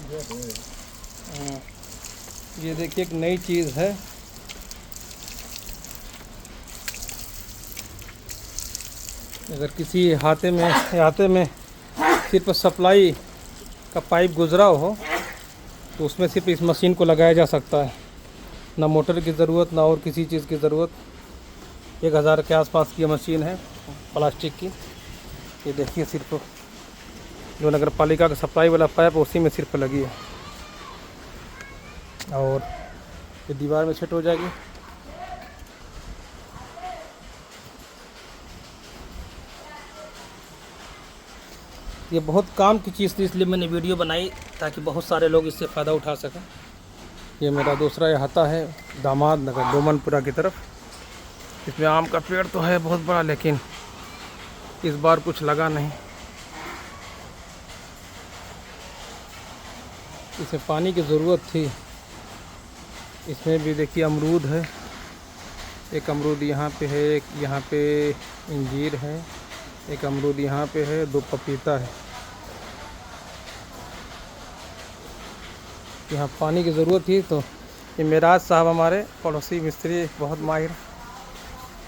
ये देखिए एक नई चीज़ है। अगर किसी हाथे में सिर्फ सप्लाई का पाइप गुजरा हो तो उसमें सिर्फ इस मशीन को लगाया जा सकता है। ना मोटर की ज़रूरत, ना और किसी चीज़ की ज़रूरत। 1000 के आसपास की मशीन है प्लास्टिक की। ये देखिए सिर्फ जो नगर पालिका का सप्लाई वाला पाइप उसी में सिर्फ लगी है और ये दीवार में सेट हो जाएगी। ये बहुत काम की चीज़ थी, इसलिए मैंने वीडियो बनाई ताकि बहुत सारे लोग इससे फ़ायदा उठा सकें। ये मेरा दूसरा अहाता है दामाद नगर डोमनपुरा की तरफ। इसमें आम का पेड़ तो है बहुत बड़ा, लेकिन इस बार कुछ लगा नहीं। इसे पानी की ज़रूरत थी। इसमें भी देखिए अमरूद है, एक अमरूद यहाँ पे है, एक यहाँ पे इंजीर है, एक अमरूद यहाँ पे है, 2 पपीता है। यहाँ पानी की ज़रूरत थी तो ये मेराज साहब हमारे पड़ोसी मिस्त्री बहुत माहिर।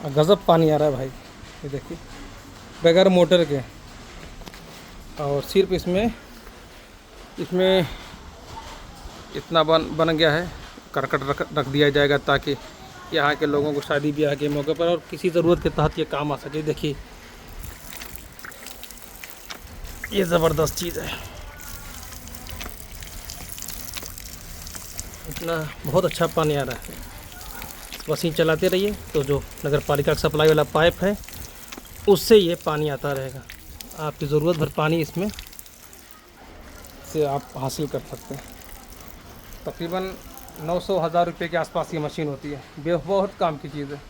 गज़ब पानी आ रहा है भाई, ये देखिए बगैर मोटर के। और सिर्फ इसमें इतना बन गया है, करकट रख दिया जाएगा ताकि यहाँ के लोगों को शादी ब्याह के मौके पर और किसी ज़रूरत के तहत ये काम आ सके। देखिए ये ज़बरदस्त चीज़ है, इतना बहुत अच्छा पानी आ रहा है। मशीन चलाते रहिए तो जो नगर पालिका का सप्लाई वाला पाइप है उससे ये पानी आता रहेगा। आपकी ज़रूरत भर पानी इसमें से आप हासिल कर सकते हैं। तकरीबन 900-1000 रुपये के आसपास ये मशीन होती है। बहुत काम की चीज़ है।